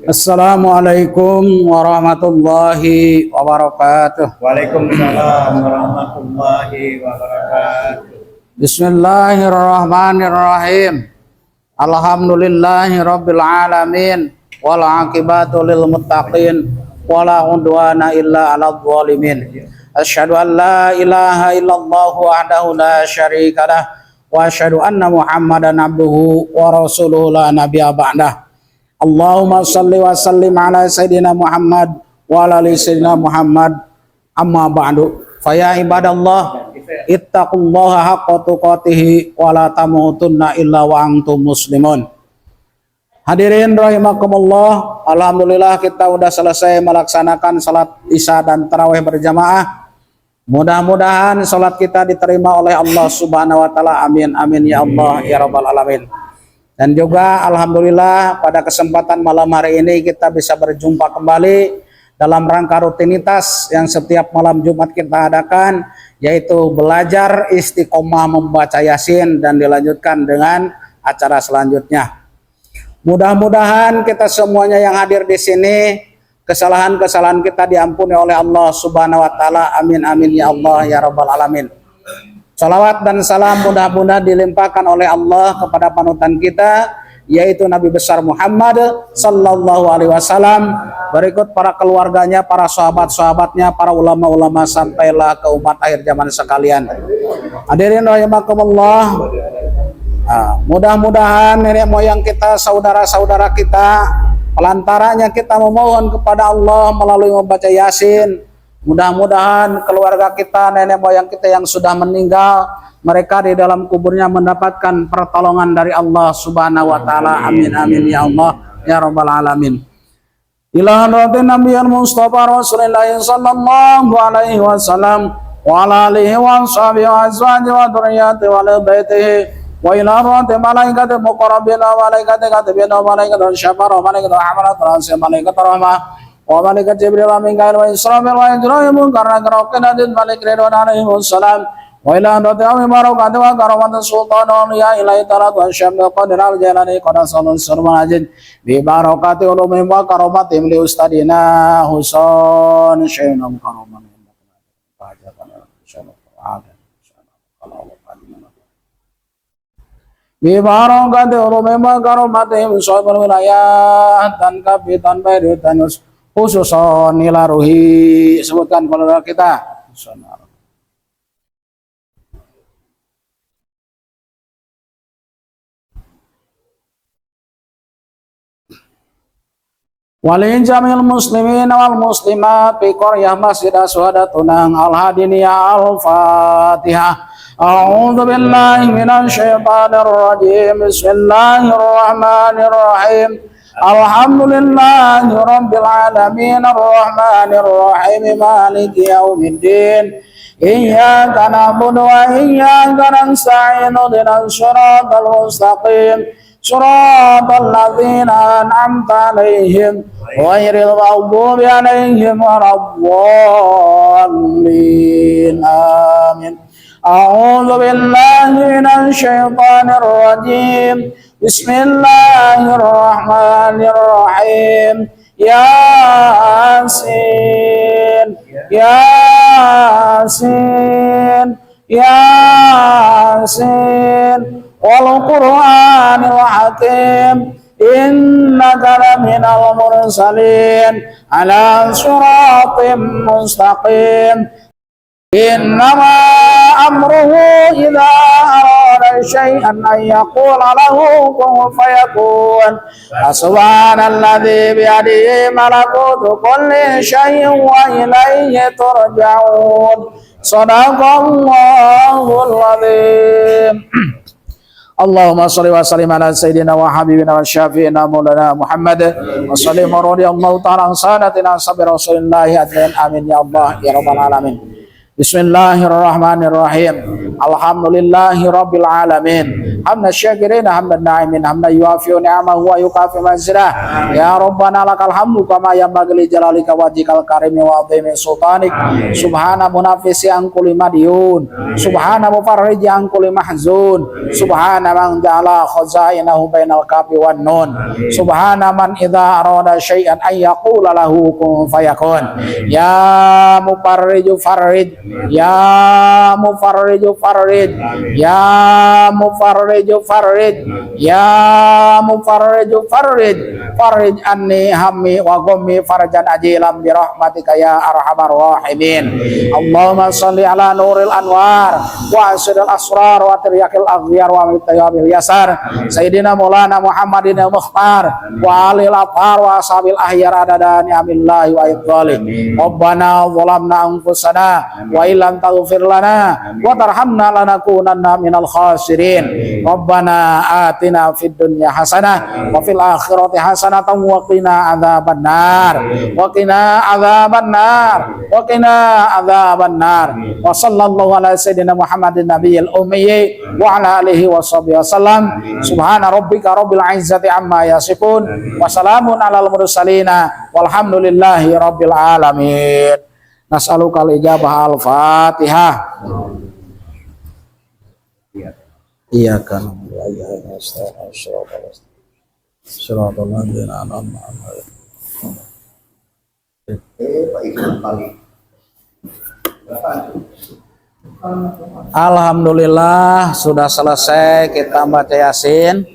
Assalamualaikum warahmatullahi wabarakatuh. Waalaikumsalam warahmatullahi wabarakatuh. Bismillahirrahmanirrahim. Alhamdulillahi rabbil alamin. Wal aqibatu lil muttaqin. Wala udwana illa 'alal zalimin. Asyhadu an la ilaha illallah wahdahu la syarikalah wa asyhadu anna Muhammadan abduhu wa rasuluhu la nabiyya ba'dah. Allahumma salli wa sallim ala sayyidina Muhammad wa ala ali sayyidina Muhammad, amma ba'du. Faya ibadallah, ittaqullaha haqqa tuqatih wa la tamutunna illa wa antum muslimun. Hadirin rahimakumullah, alhamdulillah kita sudah selesai melaksanakan salat Isya dan tarawih berjamaah. Mudah-mudahan salat kita diterima oleh Allah Subhanahu wa taala. Amin amin ya Allah ya rabbal alamin. Dan juga alhamdulillah pada kesempatan malam hari ini kita bisa berjumpa kembali dalam rangka rutinitas yang setiap malam Jumat kita adakan, yaitu belajar istiqomah membaca Yasin dan dilanjutkan dengan acara selanjutnya. Mudah-mudahan kita semuanya yang hadir di sini, kesalahan-kesalahan kita diampuni oleh Allah Subhanahu wa taala. Amin amin ya Allah ya rabbal alamin. Salawat dan salam mudah-mudahan dilimpahkan oleh Allah kepada panutan kita, yaitu Nabi besar Muhammad sallallahu alaihi wasallam, berikut para keluarganya, para sahabat-sahabatnya, para ulama-ulama sampailah ke umat akhir zaman sekalian. Hadirin rahimakumullah. Mudah-mudahan nenek moyang kita, saudara-saudara kita, pelantaranya kita memohon kepada Allah melalui membaca Yasin. Mudah-mudahan keluarga kita, nenek moyang kita yang sudah meninggal, mereka di dalam kuburnya mendapatkan pertolongan dari Allah Subhanahu wa taala. Amin amin ya Allah ya rabbal alamin. Ila hadratin nabiyil mustafa Rasulillah sallallahu alaihi wasallam wa ala alihi wa sahbihi wa azwajihi wa dzurriyyatihi wa ali baitihi wa ila hadratin malaikatil muqarrabin wa malaikatil katibin wa malaikatil syafara wa malaikatil hamalatul arsi wa malaikatir rahmah wa malaikat Jibril wa Mikail wa Israfil wa Ibrahim karena kerokenadin malik ridwan alaihi wassalam wa ila hadratin ami barakatuh wa karamatul sultan wa liya ilahi talat wa syamil qadir al-jalani qadasalun surman ajin bi barakati ulumim wa karamatim li ustadina husan syainam karaman bi barakati ulumim wa karamatim syai'ul wilayah dan kapitan bayritanus khususon ila ruhi. Sebutkan keluarga kita. Walin jamil muslimin wal muslimat fi qaryah masjid aswadatuna al-hadiniyah al-fatihah. A'udzu billahi minasy syaithanir rajim. Bismillahirrahmanirrahim. Alhamdulillahi rabbil alamin arrahmanir rahim maliki yaumiddin iyyaka na'budu wa iyyaka nasta'in ihdinas siratal mustaqim siratal ladzina an'amta 'alaihim ghairil maghdubi 'alaihim waladdallin amin. A'udzu billahi minasy syaithanir rajim. Bismillahirrahmanirrahim. Yasin Yasin Yasin wal Qur'anil hakim innaka laminal mursalin ala siratim mustaqim. Innama amruhu idza arada syai'an an yaqula lahu kun fayakun. Subhanalladzi biyadihi malakutu kulli syai'in wa ilayhi turja'un. Shadaqallahul azim. Allahumma shalli wa sallim ala sayyidina wa habibina wa syafi'ina maulana Muhammad wa sallim radhiyallahu ta'ala an sadatina sabir rasulillahi ajmain. Amin ya Allah ya rabbal alamin. Bismillahirrahmanirrahim. Alhamdulillahi rabbil alamin. hamdan syakirin hamdan na'imin hamdan yuafi'u ni'amahu wa yukafi mazidah. Ya Rabbana lakal hamdu kama yanbaghi li jalalika wajhikal karimi wa 'azimi sultanik. Subhana munafisi an kulli madyun, subhana mufarriji an kulli mahzun, subhana man ja'ala khazainahu bainal kafi wan nun, subhana man idza arada syai'an ay yaqula lahu kun fayakun. Ya mufarriju farrij, ya mufarriju farrij, ya mufarriju farrij, ya mufarriju farrij, farrij anni hammi wa ghammi farjan ajilan bi rahmatika ya arhamar rahimin. Allahumma shalli ala nuril anwar wa asril asrar wa tiryakil aghyar wa mitayabil yasar sayyidina maulana Muhammadin al-Mukhtar wa alil athar wa ashabil ahyar adada ni'amillahi wa idhali. Rabbana zalamna anfusana wa illam taghfir lana wa tarhamna lanakunanna minal khasirin. Rabbana atina fid dunya hasanah wa fil akhirati hasanatan wa qina adzabannar wa qina adzabannar wa qina adzabannar. Wa sallallahu ala sayyidina Muhammadin nabiyil ummi wa ala alihi wa sahbihi wasallam. Subhana rabbika rabbil izzati amma yasifun wa salamun alal mursalina walhamdulillahi rabbil alamin. Nas'alukal ijabah al-Fatihah. Iyyaka na'budu wa iyyaka nasta'in. Shiratal ladzina an'amta 'alaihim. Alhamdulillah sudah selesai kita baca Yasin.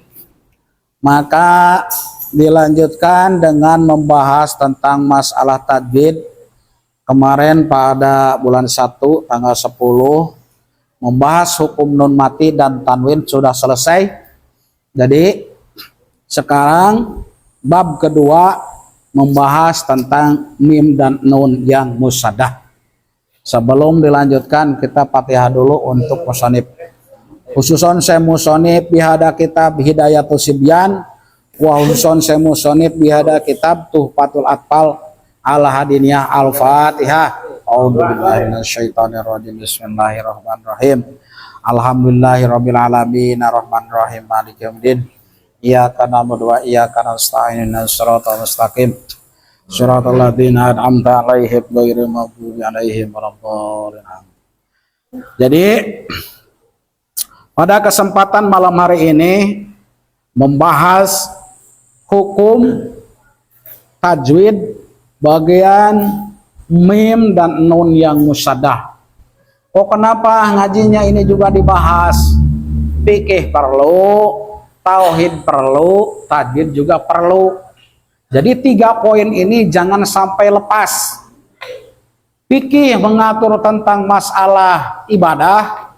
Maka dilanjutkan dengan membahas tentang masalah tajwid. Kemarin pada bulan 1 tanggal 10 membahas hukum nun mati dan tanwin sudah selesai. Jadi sekarang bab kedua membahas tentang mim dan nun yang musaddah. Sebelum dilanjutkan kita Fatihah dulu untuk musonib. Khususon saya musonib bihada kitab Hidayatus Sibyan wa khususon saya musonib bihada kitab Tuhfatul Atfal ala hadiniyah al-Fatihah. A'udzubillahi minasyaitonir rajim. Bismillahirrahmanirrahim. Alhamdulillahirabbil alamin arrahmanir rahim maliki yaumiddin. Iyyaka na'budu wa iyyaka nasta'in ihdinas siratal mustaqim. Shiratal ladzina an'amta 'alaihim ghairil maghdubi 'alaihim waladdallin. Jadi pada kesempatan malam hari ini membahas hukum tajwid bagian mim dan nun yang musaddah. Oh, kenapa ngajinya ini juga dibahas? Fikih perlu, tauhid perlu, tajwid juga perlu. Jadi 3 poin ini jangan sampai lepas. Fikih mengatur tentang masalah ibadah.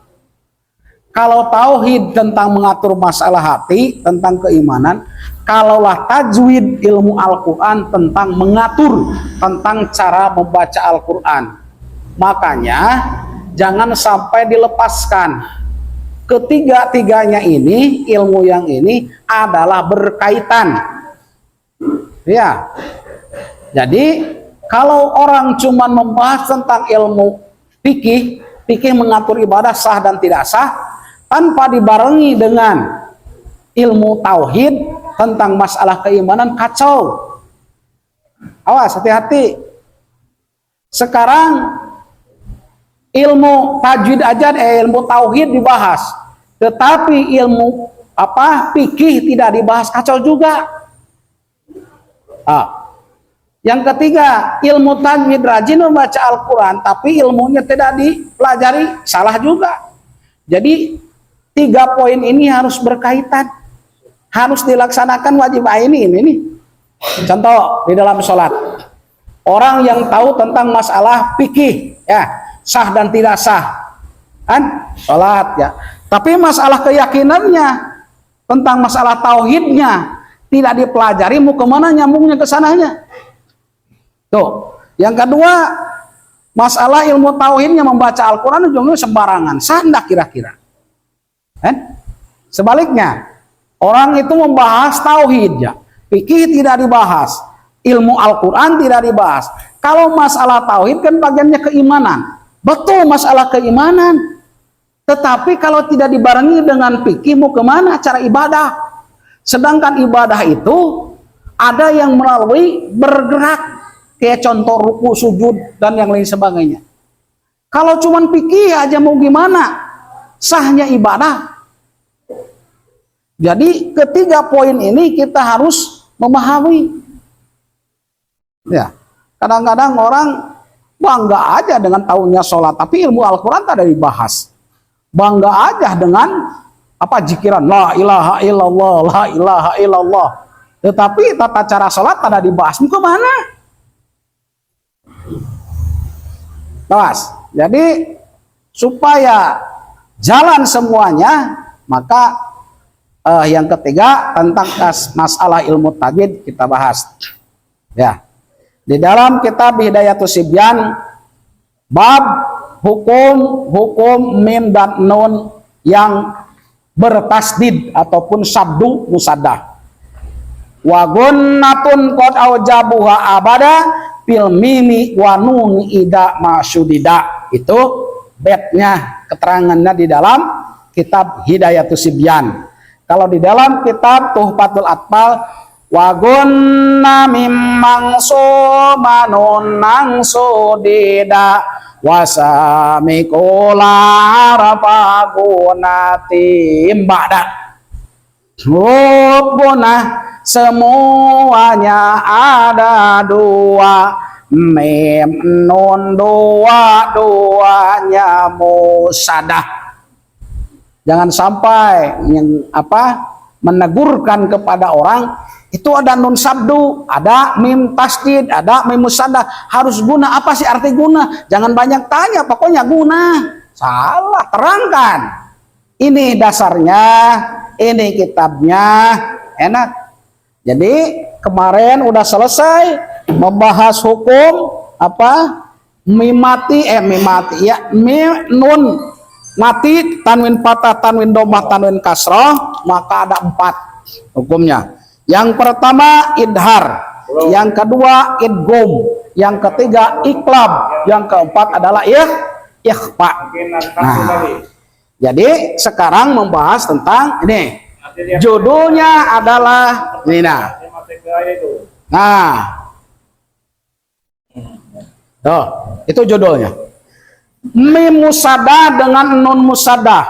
Kalau tauhid tentang mengatur masalah hati, tentang keimanan. Kalaulah tajwid ilmu Al-Quran tentang mengatur tentang cara membaca Al-Quran. Makanya jangan sampai dilepaskan. Ketiga-tiganya ini, ilmu yang ini adalah berkaitan. Ya. Jadi kalau orang cuma membahas tentang ilmu fikih, fikih mengatur ibadah sah dan tidak sah, tanpa dibarengi dengan ilmu tauhid tentang masalah keimanan, kacau. Awas, hati-hati. Sekarang ilmu tajwid aja, ilmu tauhid dibahas, tetapi ilmu fikih tidak dibahas, kacau juga. Yang ketiga, ilmu tajwid rajin membaca Al-Quran, tapi ilmunya tidak dipelajari, salah juga. Jadi 3 poin ini harus berkaitan, harus dilaksanakan wajib ini. Contoh di dalam sholat, orang yang tahu tentang masalah fikih, ya sah dan tidak sah, kan sholat ya. Tapi masalah keyakinannya tentang masalah tauhidnya tidak dipelajari, mau kemana nyambungnya ke sananya? Tuh. Yang kedua, masalah ilmu tauhidnya membaca Al-Quran juga sembarangan, sah enggak kira-kira? Sebaliknya, orang itu membahas tauhid ya, fikih tidak dibahas, ilmu Al-Quran tidak dibahas. Kalau masalah tauhid kan bagiannya keimanan, betul masalah keimanan, Tetapi kalau tidak dibarengi dengan fikih, mau kemana cara ibadah? Sedangkan ibadah itu ada yang melalui bergerak, kayak contoh ruku, sujud, dan yang lain sebagainya. Kalau cuman fikih aja mau gimana sahnya ibadah? Jadi ketiga poin ini kita harus memahami. Ya, kadang-kadang orang bangga aja dengan tahunya sholat, tapi ilmu Al-Quran tak ada dibahas. Bangga aja dengan apa zikiran la ilaha illallah, la ilaha illallah. Tetapi tata cara sholat tak ada dibahas. Mau kemana? Mas, jadi supaya jalan semuanya, maka yang ketiga tentang masalah ilmu tajwid kita bahas. Ya, di dalam kitab Hidayatus Sibyan bab hukum mim dan nun yang bertasdid ataupun sabdu musaddah. Wa gunnatun qad aujabuha abada fil mimi wa nun ida masyudida. Itu bednya, keterangannya di dalam kitab Hidayatus Sibyan. Kalau di dalam kitab Tuhfatul Atfal wa gunna mimman sumanun nang sudida wasamikula rafagunati imbada hubuna semuanya ada dua, mim nun dua-duanya musadah. Jangan sampai yang menegurkan kepada orang itu ada nun sabdu, ada mim tasdid, ada mim musaddah. Harus guna, apa sih arti guna? Jangan banyak tanya, pokoknya guna. Salah, terangkan. Ini dasarnya, ini kitabnya, enak. Jadi kemarin udah selesai membahas hukum mim mati ya, mim nun mati, tanwin patah, tanwin domah, tanwin kasroh, maka ada 4 hukumnya. Yang pertama idhar, yang kedua idgham, yang ketiga iqlab, yang keempat adalah ikhfa. Nah, jadi sekarang membahas tentang ini. Judulnya adalah ini. Nah, tuh, itu judulnya. Mim musaddah dengan nun musaddah.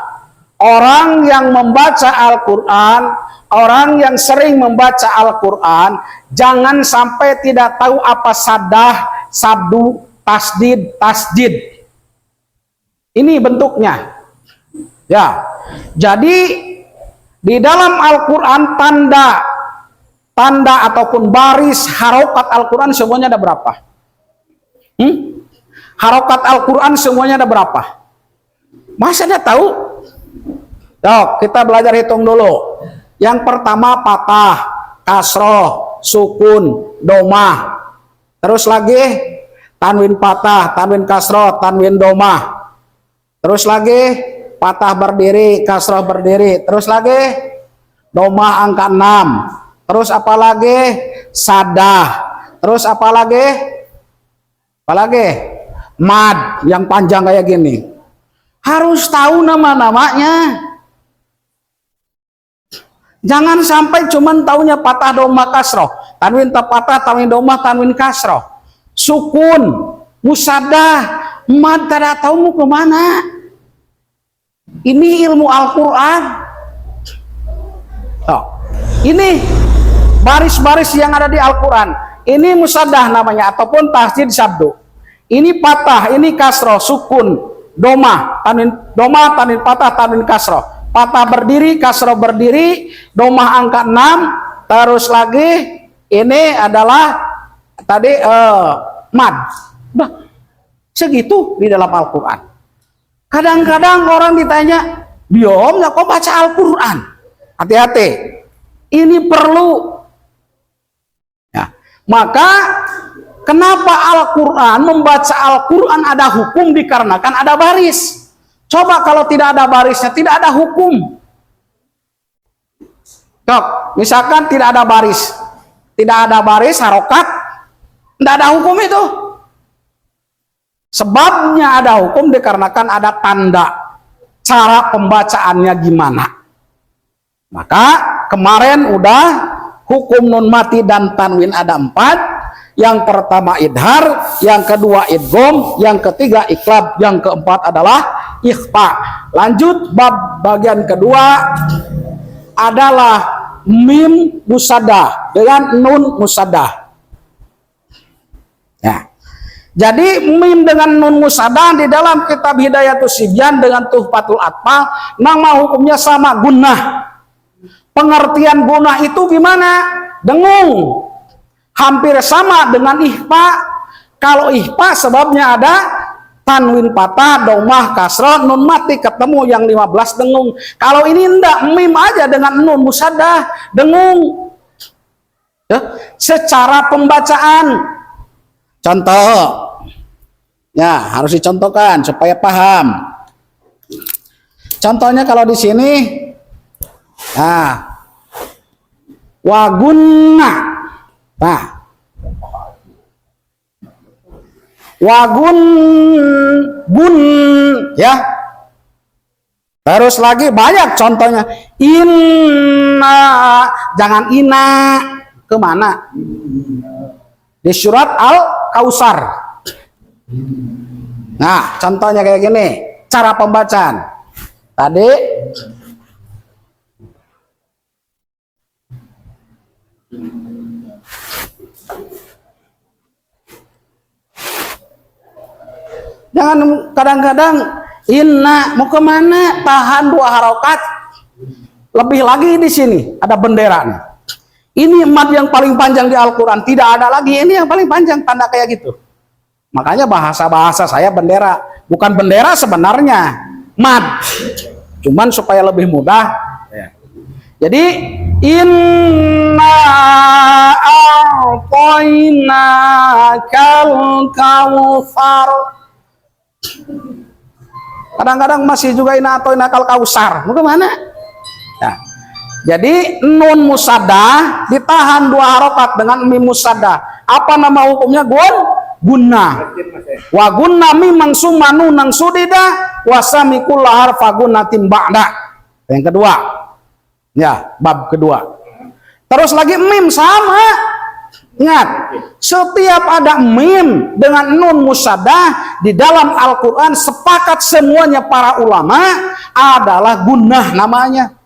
Orang yang membaca Al-Quran, orang yang sering membaca Al-Quran, jangan sampai tidak tahu apa saddah, sabdu, tasdid, tasjid. Ini bentuknya. Ya, jadi di dalam Al-Quran tanda ataupun baris harokat Al-Quran semuanya ada berapa? Harokat Al-Quran semuanya ada berapa? Masa ada tahu? Yuk, kita belajar hitung dulu. Yang pertama patah, kasroh, sukun, domah. Terus lagi tanwin patah, tanwin kasroh, tanwin domah. Terus lagi patah berdiri, kasroh berdiri. Terus lagi domah angka 6. Terus apa lagi? Sadah. Terus apa lagi? Apa lagi? Mad yang panjang kayak gini. Harus tahu nama-namanya. Jangan sampai cuman taunya patah domah kasroh, tanwin patah, tanwin domah, tanwin kasroh, sukun, musaddah, mad, tidak tahu mau kemana. Ini ilmu Al-Quran. Ini baris-baris yang ada di Al-Quran. Ini musaddah namanya ataupun tasdid sabdu. Ini patah, ini kasroh, sukun, domah, tanwin patah, tanwin kasroh. Patah berdiri, kasroh berdiri, domah angka 6, terus lagi ini adalah tadi mad. Bah, segitu di dalam Al-Quran. Kadang-kadang orang ditanya, "Biom, nggak kok baca Al-Quran?" Hati-hati, ini perlu. Ya, maka kenapa Al-Quran, membaca Al-Quran ada hukum dikarenakan ada baris. Coba kalau tidak ada barisnya, tidak ada hukum. Misalkan tidak ada baris harokat, tidak ada hukum itu. Sebabnya ada hukum dikarenakan ada tanda. cara pembacaannya gimana. Maka kemarin udah hukum nun mati dan tanwin ada 4. Yang pertama idhar, yang kedua idgham, yang ketiga iqlab, yang keempat adalah ikhfa. Lanjut bab bagian kedua adalah mim musaddah dengan nun musaddah. Ya. Jadi mim dengan nun musaddah di dalam kitab Hidayatus Sibyan dengan Tuhfatul Atfal nama hukumnya sama, gunnah. Pengertian gunnah itu gimana? Dengung. Hampir sama dengan ihfa. Kalau ihfa sebabnya ada tanwin patah, dhammah, kasrah, nun mati ketemu yang 15 dengung. Kalau ini enggak, mim aja dengan nun musaddah, dengung. Ya, secara pembacaan. Contoh, ya harus dicontohkan supaya paham. Contohnya kalau di sini, nah, wagunna, nah, wagun, gun, ya. Terus lagi banyak contohnya. Inna, jangan ina, kemana? Di surat Al-Kausar. Nah, contohnya kayak gini, cara pembacaan. Tadi jangan kadang-kadang inna mau kemana, tahan 2 harokat. Lebih lagi di sini ada bendera nih. Ini mad yang paling panjang di Al-Quran. Tidak ada lagi. Ini yang paling panjang, tanda kayak gitu. Makanya bahasa-bahasa saya bendera. Bukan bendera sebenarnya. Mad. Cuman supaya lebih mudah. Jadi, inna a'toina kal kautsar. Kadang-kadang masih juga inna a'toina kal kautsar. Mau kemana? Ya. Jadi nun musaddah ditahan 2 harokat dengan mim musaddah. Apa nama hukumnya? Gunnah. Wa gunna mim mangsuma nunang sudida wa samikul harfa gunnatin ba'da. Yang kedua. Ya, bab kedua. Terus lagi mim sama. Ingat, setiap ada mim dengan nun musaddah di dalam Al-Qur'an sepakat semuanya para ulama adalah gunnah namanya.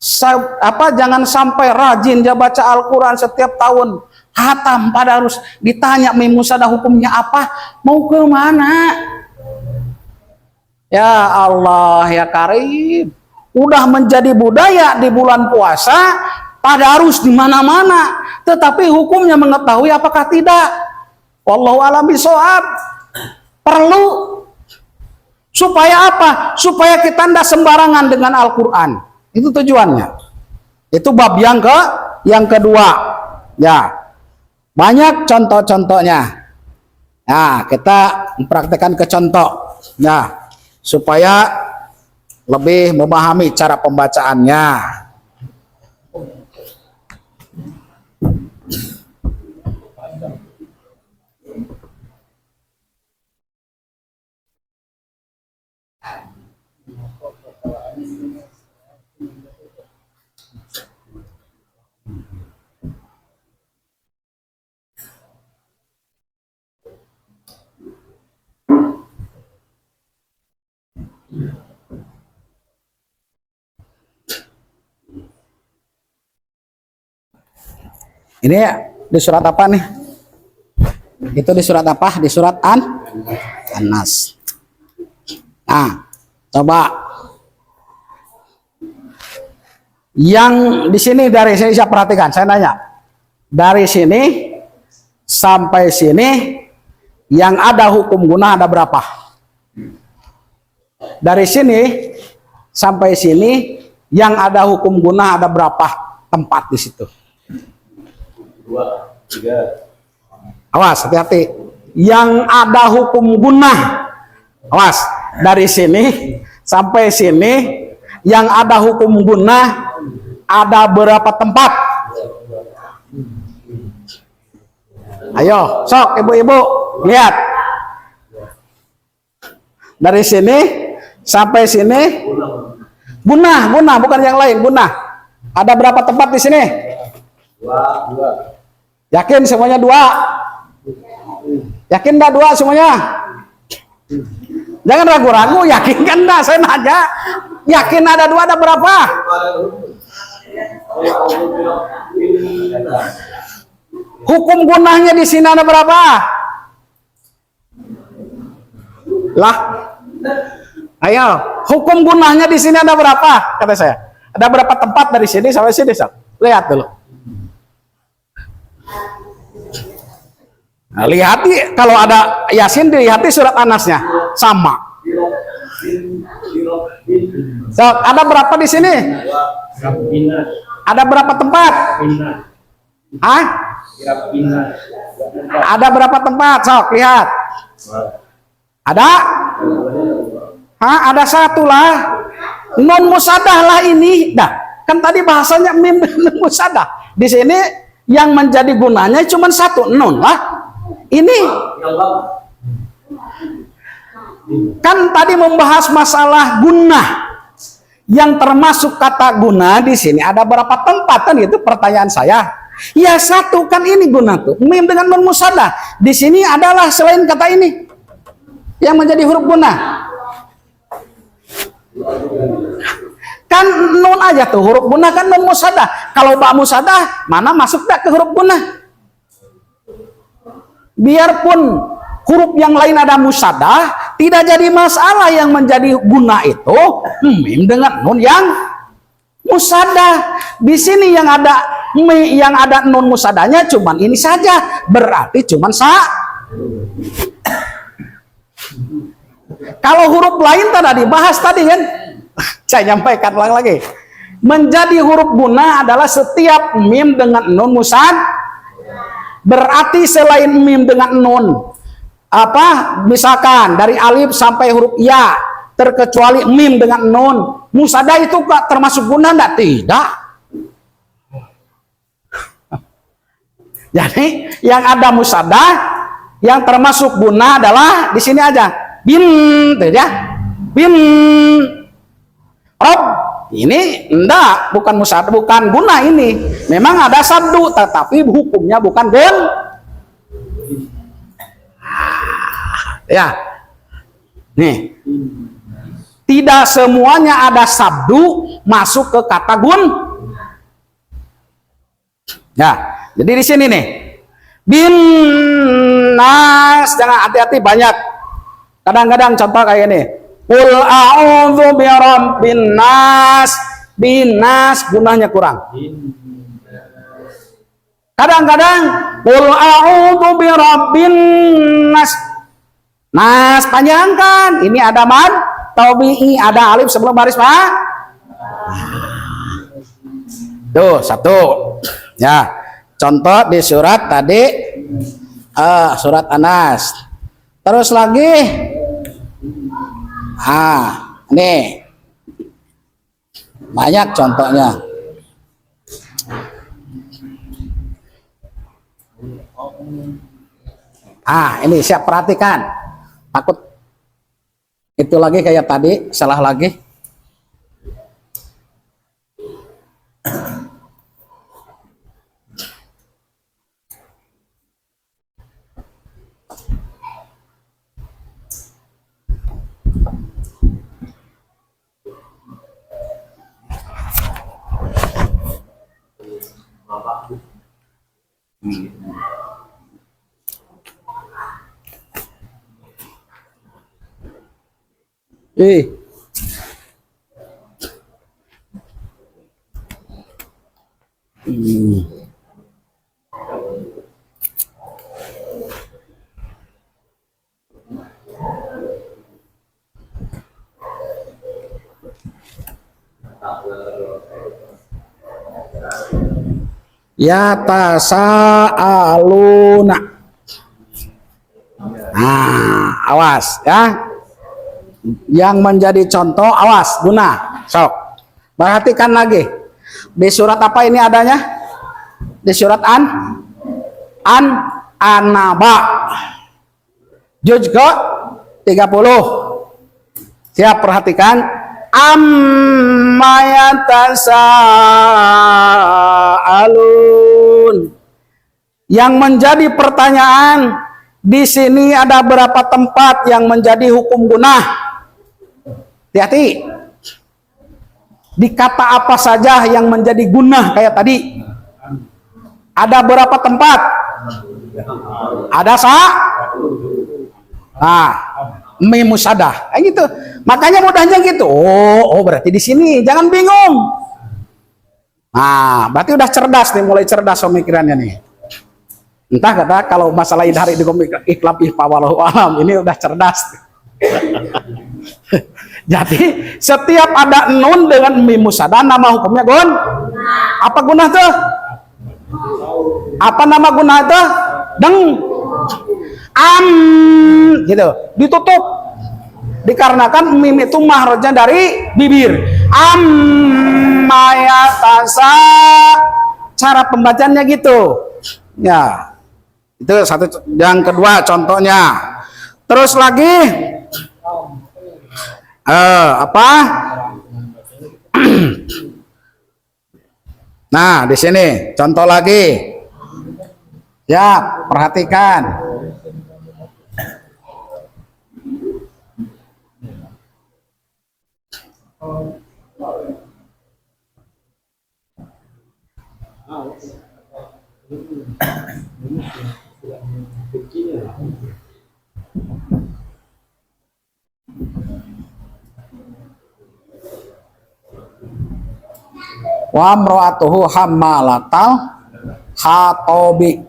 Jangan sampai rajin dia baca Al-Quran setiap tahun hatam pada harus ditanya mim musaddah hukumnya apa, mau ke mana? Ya Allah ya Karim, udah menjadi budaya di bulan puasa pada harus di mana-mana, tetapi hukumnya mengetahui apakah tidak. Wallahu a'lam bishawab. Perlu supaya apa? Supaya kita tidak sembarangan dengan Al-Quran. Itu tujuannya. Itu bab yang kedua. Ya. Banyak contoh-contohnya. Nah, kita mempraktekkan ke contoh. Ya, supaya lebih memahami cara pembacaannya. Ini di surat apa nih? Itu di surat apa? Di surat An-Nas. Nah, coba yang di sini, dari sini saya perhatikan, saya nanya. Dari sini sampai sini yang ada hukum gunnah ada berapa? Dari sini sampai sini yang ada hukum gunnah ada berapa tempat di situ? 2, 3. Awas, hati-hati. Yang ada hukum gunnah, awas, dari sini sampai sini yang ada hukum gunnah ada berapa tempat? Ayo, sok ibu-ibu lihat. Dari sini Sampai sini. Gunah, bukan yang lain, gunah. Ada berapa tempat di sini? Dua. Yakin semuanya 2? Yakin dah 2 semuanya? Jangan ragu-ragu, yakin kan dah? Saya nanya. Yakin ada 2, ada berapa? Hukum gunahnya di sini ada berapa? Lah, ayo, hukum gunahnya di sini ada berapa? Kata saya, ada berapa tempat dari sini sampai sini? Lihat dulu. Nah, lihat kalau ada Yasin, dilihat surat Anasnya sama. So, ada berapa di sini? Ada berapa tempat? Hah? Ada berapa tempat? Sok lihat. Ada? Hah? Ada 1 lah. Non musadah lah ini. Dah, kan tadi bahasanya mim non musadah. Di sini yang menjadi gunanya cuma 1 non lah. Ini kan tadi membahas masalah guna. Yang termasuk kata guna di sini ada berapa tempat kan itu pertanyaan saya. Ya 1 kan ini guna tuh. Mim dengan non musadah. Di sini adalah selain kata ini yang menjadi huruf guna. Kan nun aja tuh huruf guna kan non musadah. Kalau ba musadah mana masuk tak ke huruf guna? Biarpun huruf yang lain ada musadah, tidak jadi masalah. Yang menjadi guna itu mim dengan nun yang musadah. Di sini yang ada nun musadahnya cuman ini saja, berarti cuman Kalau huruf lain tadi dibahas tadi kan, saya nyampaikan lagi. Menjadi huruf guna adalah setiap mim dengan nun musad. Berarti selain mim dengan nun, misalkan dari alif sampai huruf ya, terkecuali mim dengan nun, musadah itu termasuk guna enggak? Tidak. Jadi yang ada musadah, yang termasuk guna adalah di sini aja. Bin, ya. Bin. Rob. Ini enggak, bukan musadah, bukan guna ini. Memang ada sabdu, tetapi hukumnya bukan gun. Ya. Nih. Tidak semuanya ada sabdu masuk ke kata gun. Ya. Jadi di sini nih. Bin nas, jangan hati-hati banyak. Kadang-kadang contoh kayak ini. Qul a'udzu birabbin nas. Binas gunanya kurang. Kadang-kadang qul a'udzu birabbin nas. Nas panjangkan. Ini ada mad tabi'i, ada alif sebelum baris Pak. Tuh, 1. Ya. Contoh di surat tadi surat Anas. Terus lagi nih banyak contohnya. Ini siap perhatikan. Takut itu lagi kayak tadi salah lagi. Ya tasaaluna. Awas ya. Yang menjadi contoh awas guna. Sok. Perhatikan lagi. Di surat apa ini adanya? Di surat An-Naba. Juz ke 30. Siap, perhatikan. Amma yatasaalun. Yang menjadi pertanyaan di sini ada berapa tempat yang menjadi hukum gunah? Hati-hati. Di kata apa saja yang menjadi gunah kayak tadi? Ada berapa tempat? Ada mim musadah. Kayak gitu. Makanya mudahnya gitu. Oh, berarti di sini. Jangan bingung. Nah, berarti udah cerdas nih, mulai cerdas pemikirannya nih. Entah kata kalau masalah idhar di iklab ihfa walau alam ini udah cerdas. Jadi setiap ada nun dengan mim musadah nama hukumnya gun. Apa gunah tuh? Apa nama gunah itu? Deng. Gitu. Ditutup. Dikarenakan mim itu mahrojnya dari bibir. Mayatasa. Cara pembacanya gitu. Ya. Itu satu. Yang kedua contohnya. Terus lagi apa? Nah, di sini contoh lagi. Ya, perhatikan. Wa amra'atuhu hammalatal hatobi.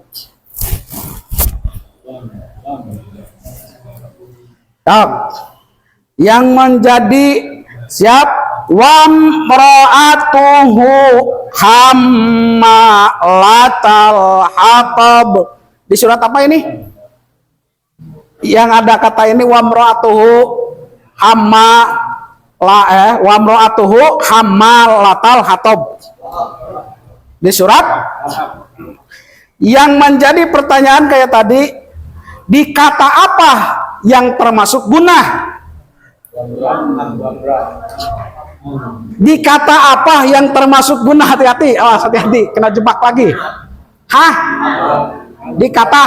Yang menjadi siap wa amra'atuhu hammalatal hatab. Di surat apa ini? Yang ada kata ini wa amra'atuhu wa amra'atuhu hammalatal hatab. Di surat yang menjadi pertanyaan kayak tadi, di kata apa yang termasuk gunah? Di kata apa yang termasuk gunah? Hati-hati, awas, hati-hati, kena jebak lagi. Di kata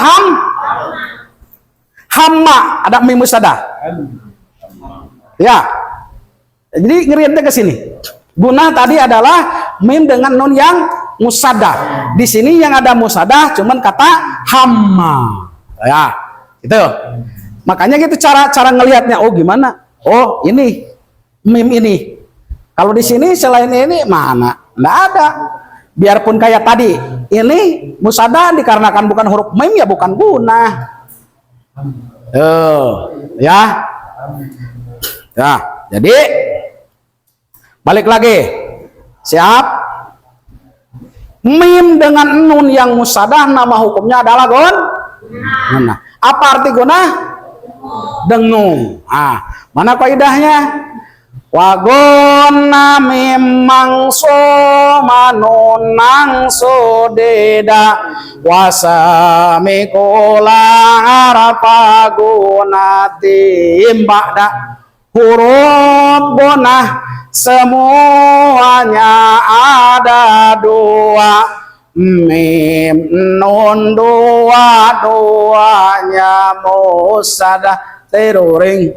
hamma ada mim musadah. Ya. Jadi ngeriatnya ke sini. Gunah tadi adalah mim dengan nun yang musadah. Di sini yang ada musadah cuman kata hamma. Ya, itu. Makanya gitu cara ngelihatnya. Oh, gimana? Oh, ini mim ini. Kalau di sini selain ini mana? Nggak ada. Biarpun kayak tadi, ini musadah dikarenakan bukan huruf mim ya bukan gunah. Ya. Ya, jadi balik lagi. Siap? Mim dengan nun yang musadah nama hukumnya adalah gun. Nah, apa arti gunah? Dengung. Mana kaidahnya? Wa guna mimang somanunang sodeda wasami kula harafa gunatim ba'da huruf gunah semuanya ada dua. Mim nun dua-duanya musadah teruring.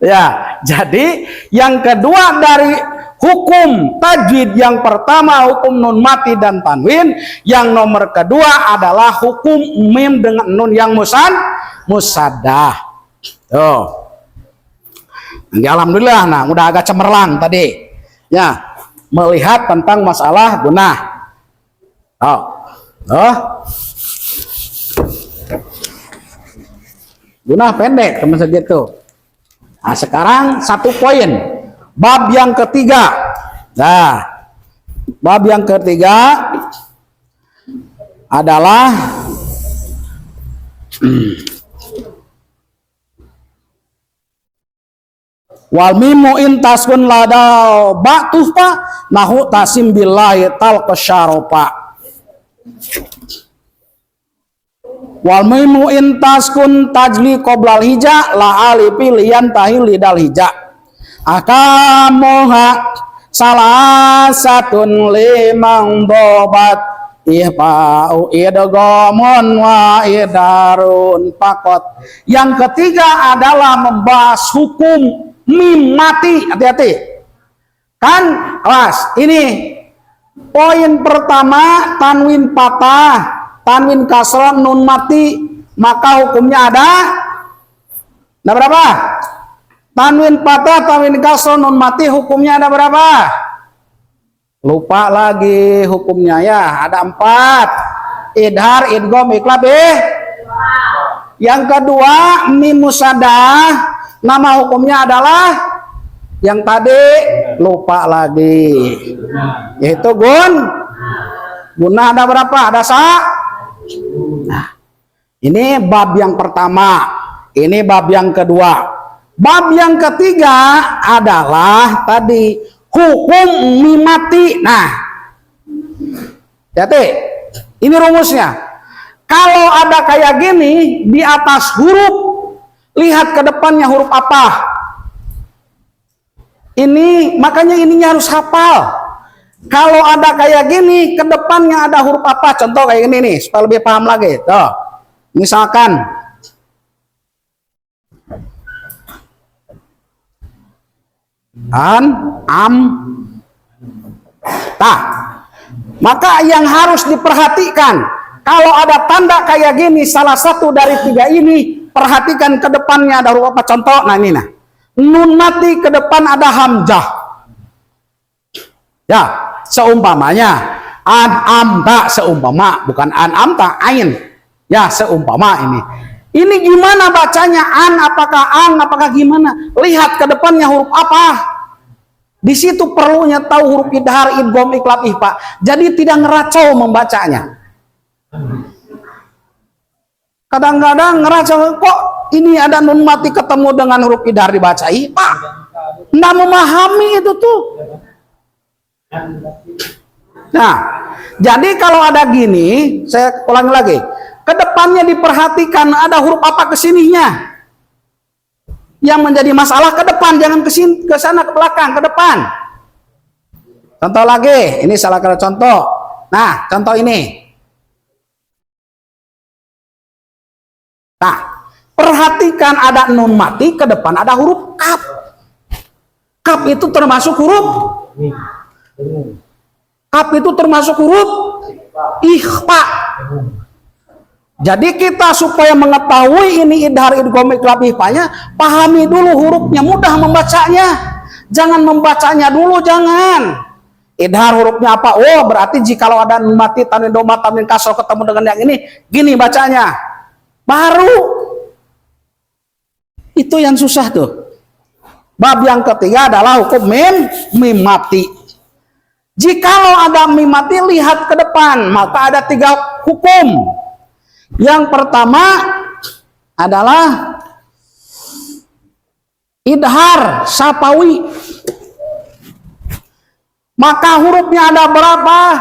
Ya, jadi yang kedua dari hukum tajwid, yang pertama hukum nun mati dan tanwin, yang nomor kedua adalah hukum mim dengan nun yang musadah. Tuh. Jadi, alhamdulillah, nah udah agak cemerlang tadi. Ya. Melihat tentang masalah gunah. Gunah pendek teman segitu. Nah, sekarang satu poin. Bab yang ketiga. Nah, bab yang ketiga adalah wal mimu intaskun ladal ba'tufa nahu tasim billahi tal qasyaropa. Wal mimu intaskun tajli qoblal hija la alifi liyan tahil lidal hija. Akamuha salah satun limang dobat ihfa'u idghamun wa idarun fakot. Yang ketiga adalah membahas hukum mim mati. Hati-hati kan kelas ini. Poin pertama, tanwin patah, tanwin kasrah, nun mati, maka hukumnya ada berapa? Tanwin patah, tanwin kasrah, nun mati, hukumnya ada berapa? Lupa lagi hukumnya ya, ada 4. Idhar, idgham, iqlab, Yang kedua, mim musaddah, nama hukumnya adalah yang tadi lupa lagi, yaitu guna ada berapa? Ada Nah, ini bab yang pertama, ini bab yang kedua. Bab yang ketiga adalah tadi hukum mimati. Nah, hati, ini rumusnya. Kalau ada kayak gini di atas huruf, lihat ke depannya huruf apa. Ini makanya ininya harus hafal. Kalau ada kayak gini, ke depannya ada huruf apa? Contoh kayak gini nih, supaya lebih paham lagi. Tuh, misalkan tah. Maka yang harus diperhatikan, kalau ada tanda kayak gini, salah satu dari 3 ini, perhatikan ke depannya ada huruf apa? Contoh, nah ini nah. Nun mati ke depan ada hamzah. Ya, seumpamanya an-amta, seumpama, bukan an-amta, ain. Ya, seumpama ini. Ini gimana bacanya? Apakah gimana? Lihat ke depannya huruf apa? Di situ perlunya tahu huruf idhar, idgham, iqlab, ihfa. Jadi tidak ngeracau membacanya. Kadang-kadang ngeracau, kok ini ada nun mati ketemu dengan huruf idhar dibaca ihfa. Nggak memahami itu tuh. Nah, jadi kalau ada gini, saya ulangi lagi. Kedepannya diperhatikan ada huruf apa kesininya. Yang menjadi masalah ke depan, jangan ke sana, ke belakang, ke depan. Contoh lagi, ini salah kata contoh. Nah, contoh ini. Nah, perhatikan ada nun mati, ke depan ada huruf kaf. Kaf itu termasuk huruf ikhfa. Jadi kita supaya mengetahui ini idhar, idgham, iqlab, ihfanya, pahami dulu hurufnya, mudah membacanya. Jangan membacanya dulu, jangan. Idhar hurufnya apa? Oh, berarti jikalau ada nun mati, tanwin dhamma, tanwin kasroh ketemu dengan yang ini, gini bacanya. Baru itu yang susah tuh. Bab yang ketiga adalah hukum mim mati. Jikalau ada mim mati, lihat ke depan, maka ada 3 hukum. Yang pertama adalah idhar syafawi. Maka hurufnya ada berapa?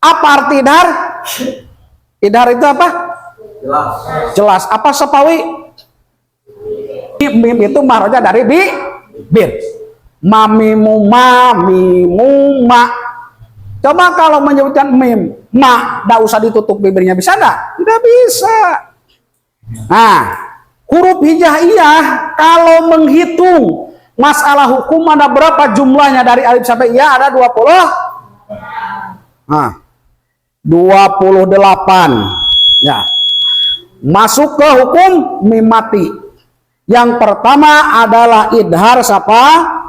Apa arti idhar? Idhar itu apa? Jelas. Apa syafawi? Mim itu mahrojnya dari bibir. Mamimu ma. Coba kalau menyebutkan mim, ma, tidak usah ditutup bibirnya, bisa enggak? Tidak bisa. Nah, huruf hijaiyah kalau menghitung masalah hukum ada berapa jumlahnya dari alif sampai ya, ada 20. Nah, 28. Ya. Masuk ke hukum mim mati. Yang pertama adalah idhar siapa?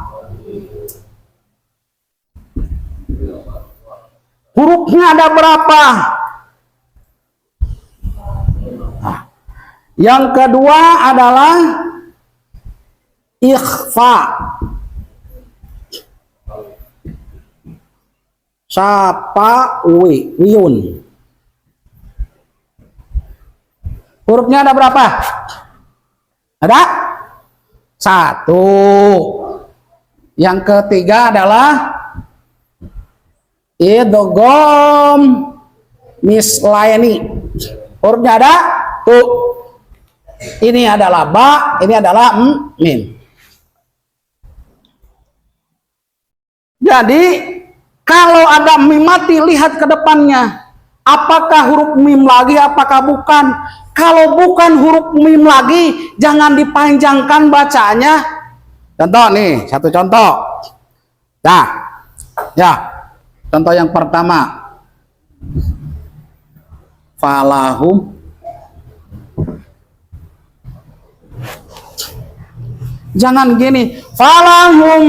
Hurufnya ada berapa? Nah, yang kedua adalah ikhfa. Wiyun. Hurufnya ada berapa? Ada 1. Yang ketiga adalah idgham mislaini. Hurufnya ada tuh. Ini adalah ba, ini adalah mim. Jadi kalau ada mim mati, lihat ke depannya. Apakah huruf mim lagi, apakah bukan? Kalau bukan huruf mim lagi, jangan dipanjangkan bacanya. Contoh nih, satu contoh. Nah, ya, contoh yang pertama. Falahum. Jangan gini, falahum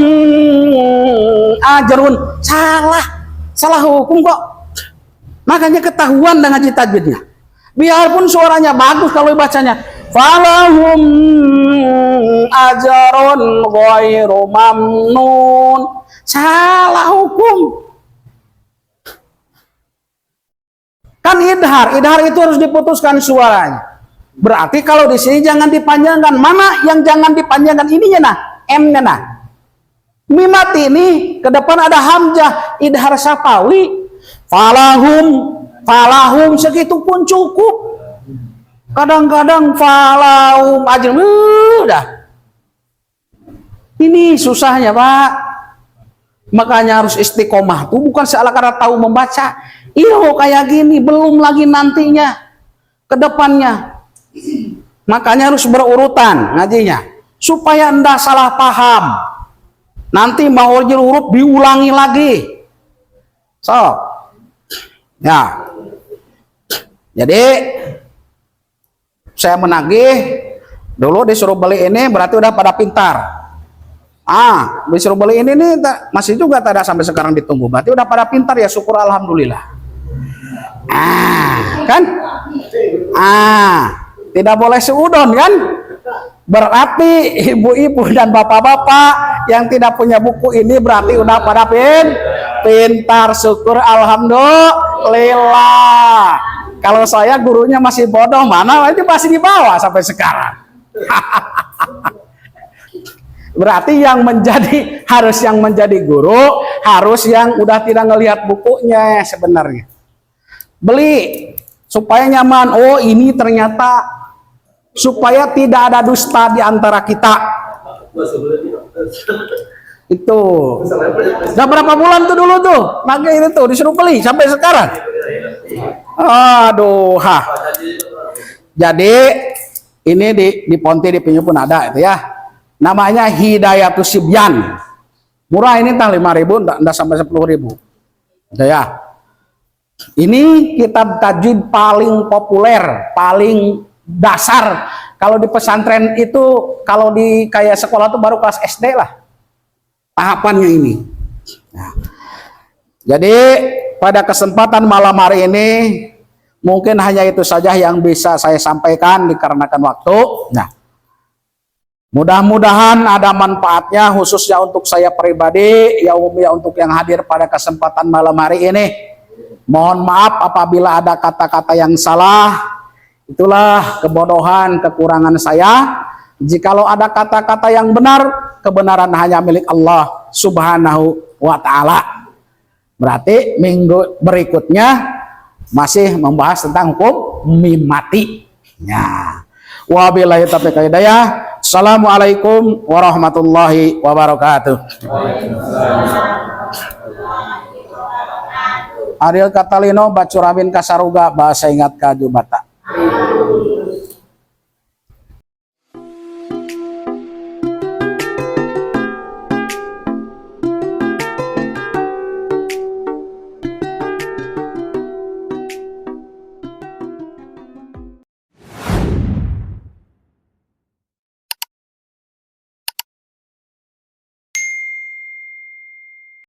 ajrun. Salah hukum kok. Makanya ketahuan dengan tajwidnya. Biarpun suaranya bagus kalau bacanya falahum ajrun ghairu mamnun. Salah hukum. Kan idhar itu harus diputuskan suaranya. Berarti kalau di sini jangan dipanjangkan. Mana yang jangan dipanjangkan ininya nah, M-nya nah. Mim mati ini ke depan ada hamzah, idhar syafawi. Falahum segitu pun cukup. Kadang-kadang falahum aja udah. Ini susahnya, Pak. Makanya harus istiqomah tuh bukan sealah-alah tahu membaca. Iyo kayak gini, belum lagi nantinya ke depannya. Makanya harus berurutan ngajinya supaya anda salah paham. Nanti mau huruf diulangi lagi. So, ya. Jadi saya menagih dulu disuruh beli ini berarti udah pada pintar. Disuruh beli ini nih masih juga tidak sampai sekarang ditunggu. Berarti udah pada pintar ya, syukur alhamdulillah. Kan? Tidak boleh seudon kan? Berarti ibu-ibu dan bapak-bapak yang tidak punya buku ini berarti udah pada pintar, syukur alhamdulillah. Kalau saya gurunya masih bodoh, mana itu masih di bawah sampai sekarang. Berarti yang menjadi guru harus yang udah tidak ngelihat bukunya sebenarnya. Beli supaya nyaman. Oh, ini ternyata supaya tidak ada dusta di antara kita. Itu. Udah berapa bulan tuh dulu tuh? Maka itu tuh disuruh beli sampai sekarang. Aduh, Jadi ini di Ponti di Pinyu pun ada itu ya. Namanya Hidayatus Sibyan. Murah ini tang 5.000, enggak sampai 10.000. Itu ya. Ini kitab tajwid paling populer, paling dasar. Kalau di pesantren itu, kalau di kayak sekolah tuh baru kelas SD lah tahapannya ini. Nah, jadi pada kesempatan malam hari ini mungkin hanya itu saja yang bisa saya sampaikan dikarenakan waktu. Nah, mudah-mudahan ada manfaatnya khususnya untuk saya pribadi, ya umumnya untuk yang hadir pada kesempatan malam hari ini. Mohon maaf apabila ada kata-kata yang salah. Itulah kebodohan, kekurangan saya. Jikalau ada kata-kata yang benar, kebenaran hanya milik Allah Subhanahu wa ta'ala. Berarti minggu berikutnya masih membahas tentang hukum mim mati. Ya. Wabillahi taufiq wal hidayah. Assalamualaikum warahmatullahi wabarakatuh. Ariel Katalino Bacuramin Kasaruga bahasa ingat kaju bata.